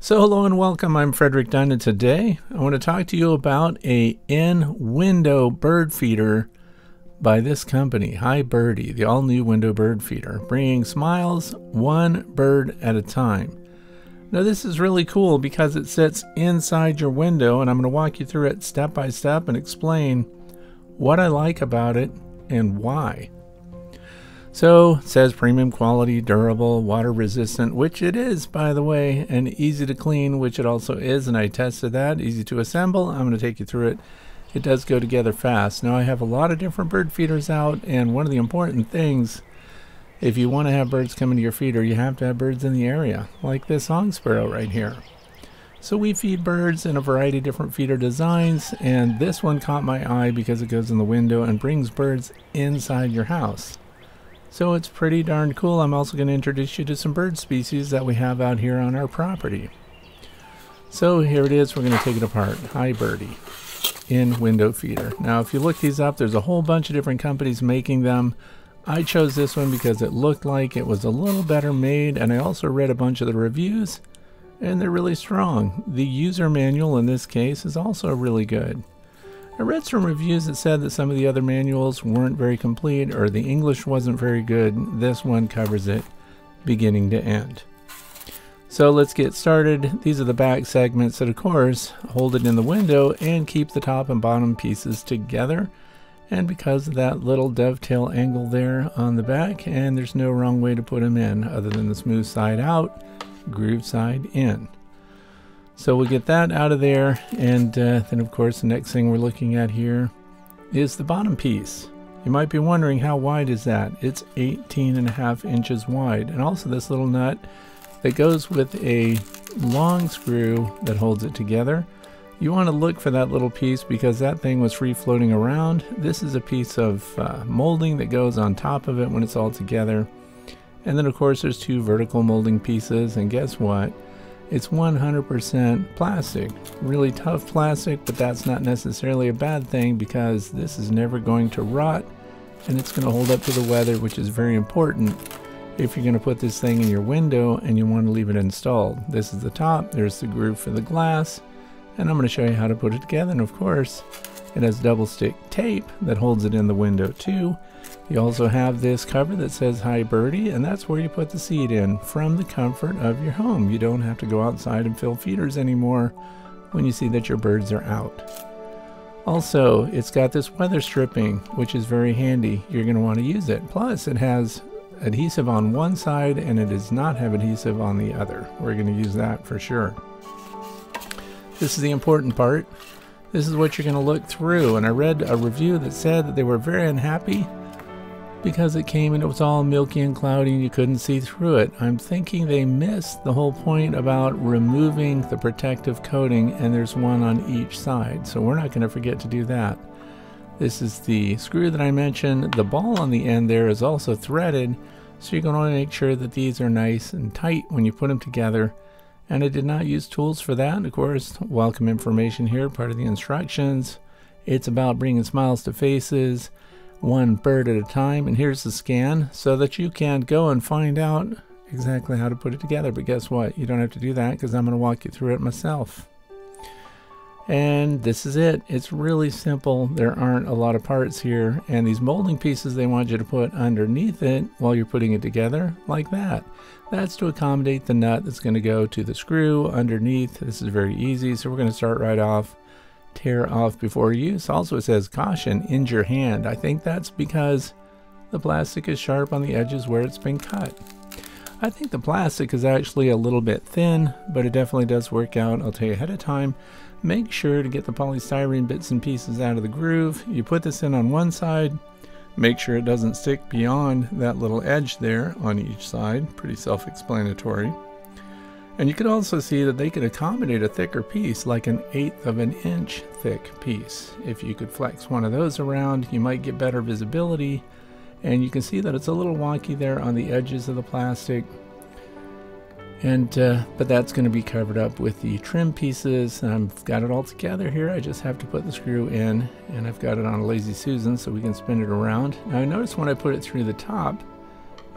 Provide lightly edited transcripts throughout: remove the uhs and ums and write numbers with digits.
So hello and welcome, I'm Frederick Dunn, and today I want to talk to you about a in-window bird feeder by this company, HiBirdie, the all-new window bird feeder, bringing smiles one bird at a time. Now this is really cool because it sits inside your window, and I'm going to walk you through it step by step and explain what I like about it and why. So it says premium quality, durable, water resistant, which it is, by the way, and easy to clean, which it also is, and I tested that. Easy to assemble. I'm going to take you through it. It does go together fast. Now I have a lot of different bird feeders out, and one of the important things, if you want to have birds come into your feeder, you have to have birds in the area, like this song sparrow right here. So we feed birds in a variety of different feeder designs, and this one caught my eye because it goes in the window and brings birds inside your house. So it's pretty darn cool. I'm also going to introduce you to some bird species that we have out here on our property. So here it is. We're going to take it apart. HiBirdie in window feeder. Now if you look these up, there's a whole bunch of different companies making them. I chose this one because it looked like it was a little better made, and I also read a bunch of the reviews and they're really strong. The user manual in this case is also really good. I read some reviews that said that some of the other manuals weren't very complete or the English wasn't very good. This one covers it beginning to end. So let's get started. These are the back segments that, of course, hold it in the window and keep the top and bottom pieces together. And because of that little dovetail angle there on the back, and there's no wrong way to put them in other than the smooth side out, groove side in. So we'll get that out of there, and then of course the next thing we're looking at here is the bottom piece. You might be wondering, how wide is that? It's 18.5 inches wide, and also this little nut that goes with a long screw that holds it together. You want to look for that little piece because that thing was free floating around. This is a piece of molding that goes on top of it when it's all together. And then of course there's two vertical molding pieces, and guess what? It's 100% plastic, really tough plastic, but that's not necessarily a bad thing because this is never going to rot and it's going to hold up to the weather, which is very important if you're going to put this thing in your window and you want to leave it installed. This is the top, there's the groove for the glass, and I'm going to show you how to put it together. And of course, it has double stick tape that holds it in the window too. You also have this cover that says HiBirdie, and that's where you put the seed in from the comfort of your home. You don't have to go outside and fill feeders anymore when you see that your birds are out. Also, it's got this weather stripping, which is very handy. You're going to want to use it. Plus, it has adhesive on one side and it does not have adhesive on the other. We're going to use that for sure. This is the important part. This is what you're going to look through, and I read a review that said that they were very unhappy because it came and it was all milky and cloudy and you couldn't see through it. I'm thinking they missed the whole point about removing the protective coating, and there's one on each side, so we're not going to forget to do that. This is the screw that I mentioned. The ball on the end there is also threaded, so you're going to want to make sure that these are nice and tight when you put them together. And I did not use tools for that. Of course, welcome information here, part of the instructions. It's about bringing smiles to faces, one bird at a time. And here's the scan so that you can go and find out exactly how to put it together. But guess what? You don't have to do that because I'm going to walk you through it myself. And this is it. It's really simple. There aren't a lot of parts here. And these molding pieces, they want you to put underneath it while you're putting it together, like that. That's to accommodate the nut that's going to go to the screw underneath. This is very easy. So we're going to start right off. Tear off before use. Also it says caution, injure hand. I think that's because the plastic is sharp on the edges where it's been cut. I think the plastic is actually a little bit thin, but it definitely does work out. I'll tell you ahead of time. Make sure to get the polystyrene bits and pieces out of the groove. You put this in on one side. Make sure it doesn't stick beyond that little edge there on each side. Pretty self-explanatory. And you can also see that they could accommodate a thicker piece, like an 1/8 of an inch thick piece. If you could flex one of those around, you might get better visibility. And you can see that it's a little wonky there on the edges of the plastic. And but that's going to be covered up with the trim pieces. I've got it all together here. I just have to put the screw in, and I've got it on a Lazy Susan so we can spin it around. Now I noticed when I put it through the top,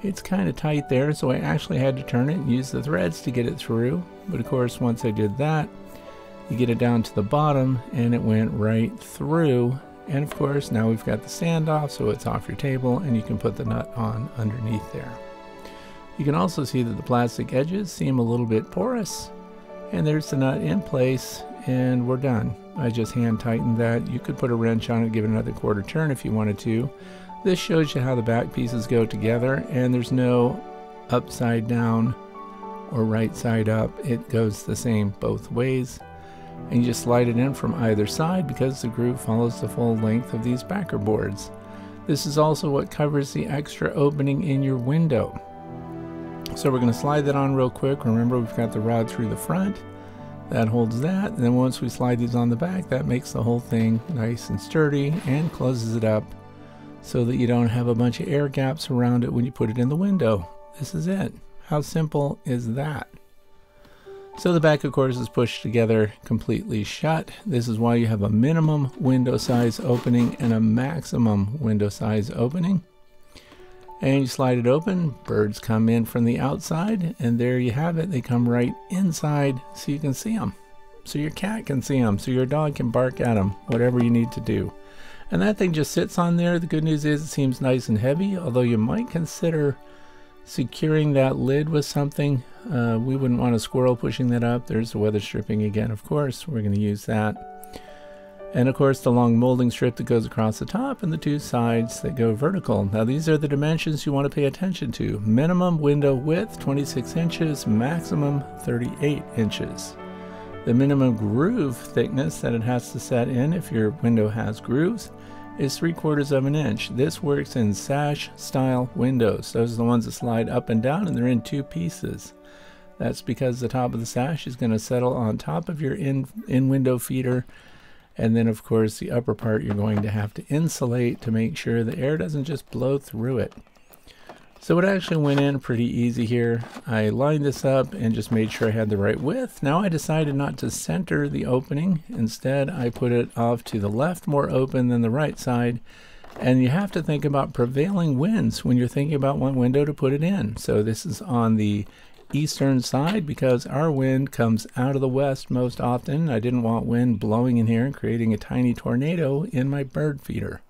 It's kind of tight there, so I actually had to turn it and use the threads to get it through. But of course, once I did that, you get it down to the bottom and it went right through. And of course, now we've got the standoff, so it's off your table and you can put the nut on underneath there. You can also see that the plastic edges seem a little bit porous, and there's the nut in place, and we're done. I just hand tightened that. You could put a wrench on it, give it another quarter turn if you wanted to. This shows you how the back pieces go together, and there's no upside down or right side up. It goes the same both ways, and you just slide it in from either side because the groove follows the full length of these backer boards. This is also what covers the extra opening in your window. So we're going to slide that on real quick. Remember, we've got the rod through the front. That holds that. And then once we slide these on the back, that makes the whole thing nice and sturdy and closes it up so that you don't have a bunch of air gaps around it when you put it in the window. This is it. How simple is that? So the back, of course, is pushed together completely shut. This is why you have a minimum window size opening and a maximum window size opening. And you slide it open, birds come in from the outside, and there you have it. They come right inside so you can see them. So your cat can see them, so your dog can bark at them, whatever you need to do. And that thing just sits on there. The good news is it seems nice and heavy, although you might consider securing that lid with something. We wouldn't want a squirrel pushing that up. There's the weather stripping again, of course. We're going to use that. And of course the long molding strip that goes across the top and the two sides that go vertical. Now these are the dimensions you want to pay attention to. Minimum window width 26 inches, maximum 38 inches. The minimum groove thickness that it has to set in if your window has grooves is 3/4 of an inch. This works in sash style windows. Those are the ones that slide up and down, and they're in two pieces. That's because the top of the sash is going to settle on top of your in-window feeder. And then, of course, the upper part you're going to have to insulate to make sure the air doesn't just blow through it. So it actually went in pretty easy here. I lined this up and just made sure I had the right width. Now I decided not to center the opening. Instead, I put it off to the left, more open than the right side. And you have to think about prevailing winds when you're thinking about what window to put it in. So this is on the eastern side because our wind comes out of the west most often. I didn't want wind blowing in here and creating a tiny tornado in my bird feeder.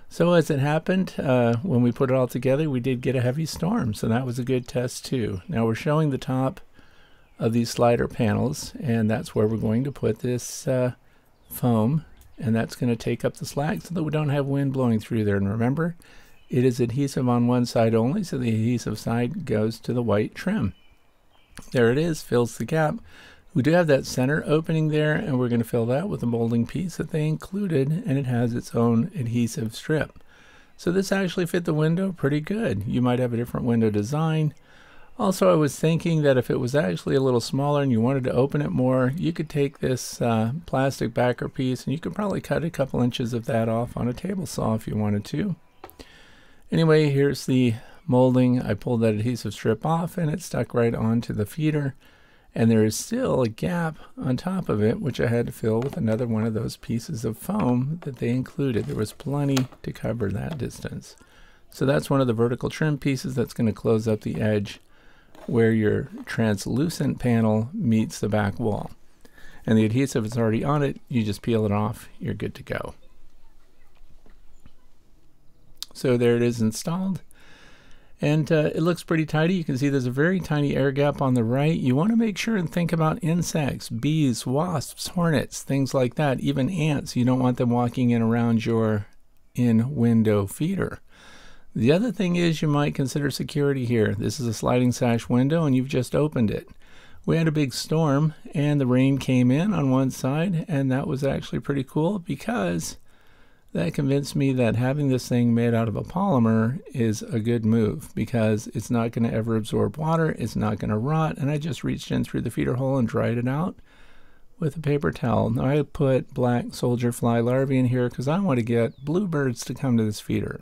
So as it happened, when we put it all together, we did get a heavy storm, so that was a good test too. Now we're showing the top of these slider panels, and that's where we're going to put this foam, and that's going to take up the slack so that we don't have wind blowing through there. And remember, it is adhesive on one side only, so the adhesive side goes to the white trim. There it is, fills the gap. We do have that center opening there, and we're going to fill that with a molding piece that they included, and it has its own adhesive strip. So this actually fit the window pretty good. You might have a different window design. Also, I was thinking that if it was actually a little smaller and you wanted to open it more, you could take this plastic backer piece and you could probably cut a couple inches of that off on a table saw if you wanted to. Anyway, here's the molding. I pulled that adhesive strip off and it stuck right onto the feeder. And there is still a gap on top of it, which I had to fill with another one of those pieces of foam that they included. There was plenty to cover that distance. So that's one of the vertical trim pieces that's going to close up the edge where your translucent panel meets the back wall. And the adhesive is already on it. You just peel it off. You're good to go. So there it is installed. And it looks pretty tidy. You can see there's a very tiny air gap on the right. You want to make sure and think about insects, bees, wasps, hornets, things like that, even ants. You don't want them walking in around your in-window feeder. The other thing is you might consider security here. This is a sliding sash window and you've just opened it. We had a big storm and the rain came in on one side, and that was actually pretty cool because that convinced me that having this thing made out of a polymer is a good move because it's not going to ever absorb water, it's not going to rot, and I just reached in through the feeder hole and dried it out with a paper towel. Now I put black soldier fly larvae in here because I want to get bluebirds to come to this feeder.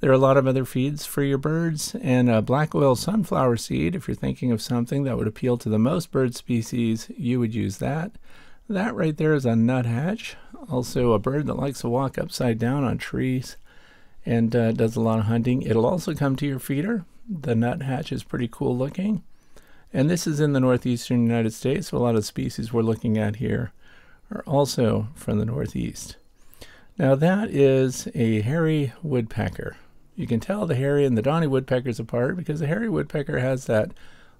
There are a lot of other feeds for your birds, and black oil sunflower seed, if you're thinking of something that would appeal to the most bird species, you would use that. That right there is a nuthatch, also a bird that likes to walk upside down on trees. and does a lot of hunting. It'll also come to your feeder. The nuthatch is pretty cool looking. And this is in the northeastern United States, so a lot of species we're looking at here are also from the northeast. Now that is a hairy woodpecker. You can tell the hairy and the downy woodpeckers apart because the hairy woodpecker has that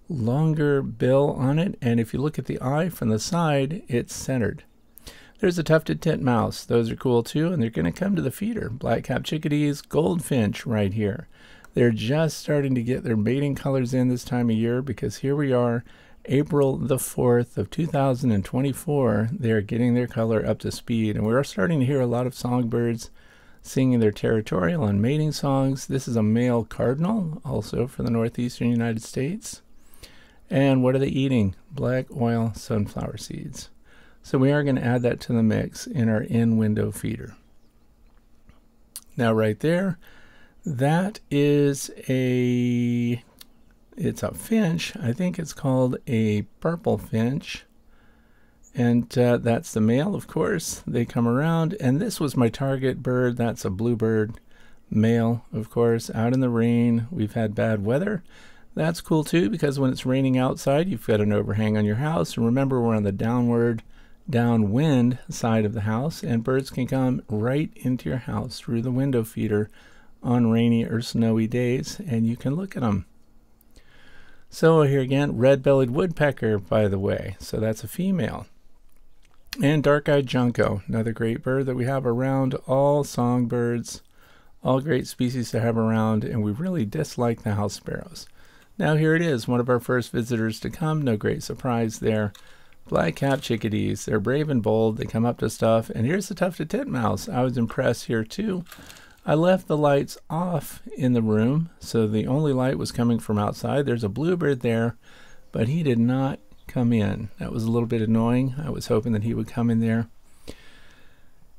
longer bill on it, and if you look at the eye from the side, it's centered. There's a tufted titmouse. Those are cool too, and they're going to come to the feeder. Black-capped chickadees, goldfinch right here. They're just starting to get their mating colors in this time of year because here we are, April the 4th of 2024. They're getting their color up to speed, and we're starting to hear a lot of songbirds singing their territorial and mating songs. This is a male cardinal, also for the northeastern United States. And what are they eating? Black oil sunflower seeds. So we are going to add that to the mix in our in-window feeder. Now right there, that is it's a finch. I think it's called a purple finch. And that's the male, of course. They come around, and this was my target bird. That's a bluebird male, of course, out in the rain. We've had bad weather. That's cool too, because when it's raining outside, you've got an overhang on your house. And remember, we're on the downwind side of the house, and birds can come right into your house through the window feeder on rainy or snowy days, and you can look at them. So here again, red-bellied woodpecker, by the way. So that's a female. And dark-eyed junco, another great bird that we have around. All songbirds, all great species to have around, and we really dislike the house sparrows. Now here it is, one of our first visitors to come. No great surprise there. Black-capped chickadees. They're brave and bold. They come up to stuff. And here's the tufted titmouse. I was impressed here too. I left the lights off in the room, so the only light was coming from outside. There's a bluebird there, but he did not come in. That was a little bit annoying. I was hoping that he would come in there.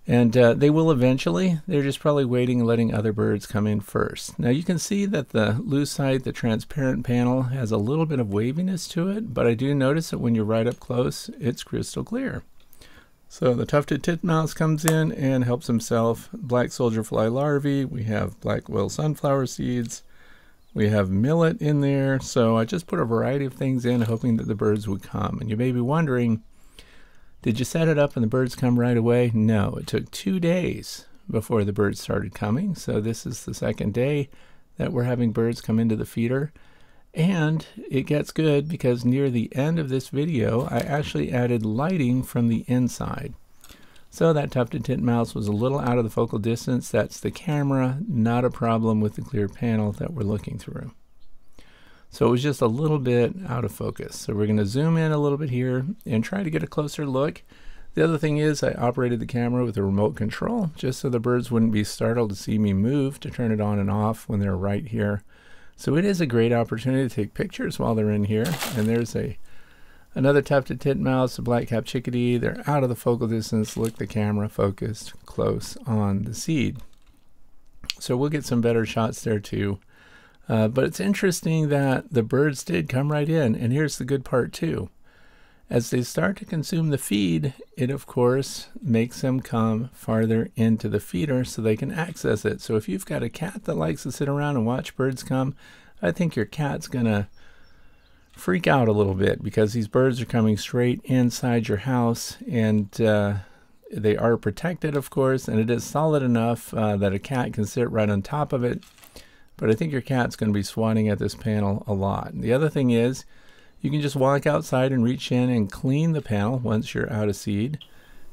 And they will eventually. They're just probably waiting and letting other birds come in first. Now you can see that the lucite, the transparent panel, has a little bit of waviness to it, but I do notice that when you're right up close, it's crystal clear. So the tufted titmouse comes in and helps himself. Black soldier fly larvae. We have black oil sunflower seeds. We have millet in there. So I just put a variety of things in, hoping that the birds would come. And you may be wondering, did you set it up and the birds come right away? No, it took 2 days before the birds started coming. So this is the second day that we're having birds come into the feeder. And it gets good because near the end of this video, I actually added lighting from the inside. So that tufted titmouse was a little out of the focal distance. That's the camera, not a problem with the clear panel that we're looking through. So it was just a little bit out of focus. So we're going to zoom in a little bit here and try to get a closer look. The other thing is I operated the camera with a remote control just so the birds wouldn't be startled to see me move to turn it on and off when they're right here. So it is a great opportunity to take pictures while they're in here. And there's another tufted titmouse, a black-capped chickadee. They're out of the focal distance. Look, the camera focused close on the seed. So we'll get some better shots there too. But it's interesting that the birds did come right in. And here's the good part too. As they start to consume the feed, it of course makes them come farther into the feeder so they can access it. So if you've got a cat that likes to sit around and watch birds come, I think your cat's gonna freak out a little bit because these birds are coming straight inside your house, and they are protected, of course, and it is solid enough that a cat can sit right on top of it. But I think your cat's going to be swatting at this panel a lot. And the other thing is, you can just walk outside and reach in and clean the panel once you're out of seed,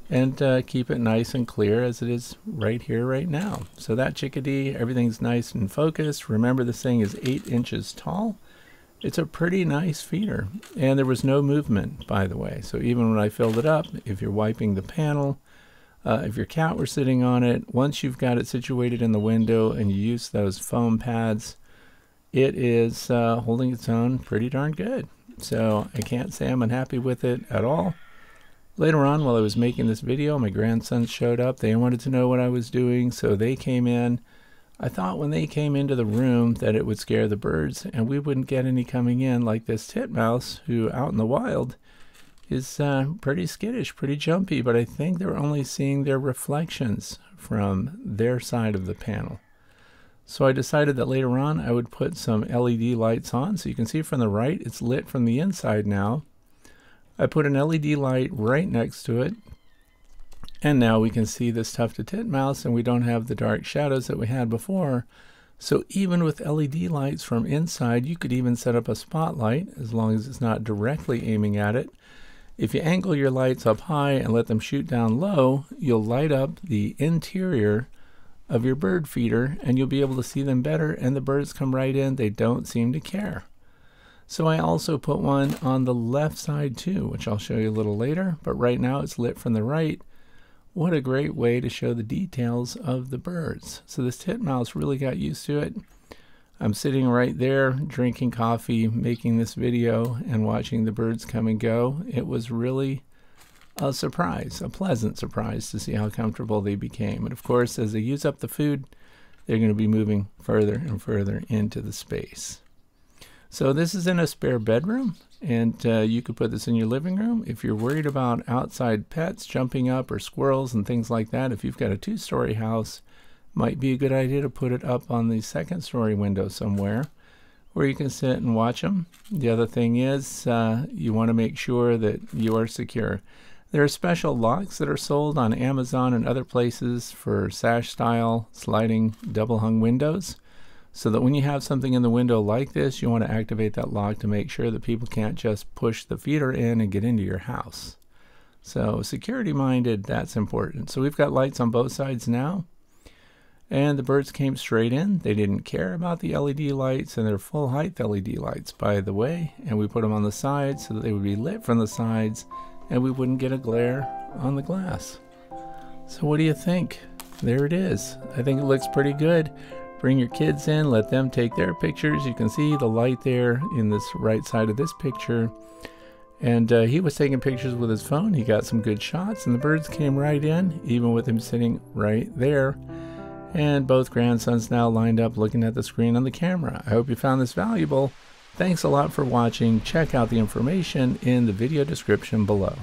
and keep it nice and clear as it is right here, right now. So that chickadee, everything's nice and focused. Remember, this thing is 8 inches tall. It's a pretty nice feeder, and there was no movement, by the way. So even when I filled it up, if you're wiping the panel, if your cat were sitting on it, once you've got it situated in the window and you use those foam pads, it is holding its own pretty darn good. So I can't say I'm unhappy with it at all. Later on, while I was making this video, my grandsons showed up. They wanted to know what I was doing, so they came in. I thought when they came into the room that it would scare the birds and we wouldn't get any coming in, like this titmouse, who out in the wild is pretty skittish, pretty jumpy, but I think they're only seeing their reflections from their side of the panel. So I decided that later on I would put some LED lights on. So you can see from the right, it's lit from the inside now. I put an LED light right next to it. And now we can see this tufted titmouse, and we don't have the dark shadows that we had before. So even with LED lights from inside, you could even set up a spotlight as long as it's not directly aiming at it. If you angle your lights up high and let them shoot down low, you'll light up the interior of your bird feeder and you'll be able to see them better, and the birds come right in. They don't seem to care. So I also put one on the left side too, which I'll show you a little later, but right now it's lit from the right. What a great way to show the details of the birds. So this titmouse really got used to it. I'm sitting right there drinking coffee, making this video, and watching the birds come and go. It was really a surprise, a pleasant surprise to see how comfortable they became. And of course, as they use up the food, they're going to be moving further and further into the space. So this is in a spare bedroom, and you could put this in your living room. If you're worried about outside pets jumping up or squirrels and things like that, if you've got a 2-story house, might be a good idea to put it up on the 2nd-story window somewhere where you can sit and watch them. The other thing is you want to make sure that you are secure. There are special locks that are sold on Amazon and other places for sash-style sliding double-hung windows, so that when you have something in the window like this, you want to activate that lock to make sure that people can't just push the feeder in and get into your house. So security-minded, that's important. So we've got lights on both sides now. And the birds came straight in. They didn't care about the LED lights, and they're full height LED lights, by the way. And we put them on the sides so that they would be lit from the sides and we wouldn't get a glare on the glass. So what do you think? There it is. I think it looks pretty good. Bring your kids in, let them take their pictures. You can see the light there in this right side of this picture. And he was taking pictures with his phone. He got some good shots, and the birds came right in, even with him sitting right there. And both grandsons now lined up looking at the screen on the camera. I hope you found this valuable. Thanks a lot for watching. Check out the information in the video description below.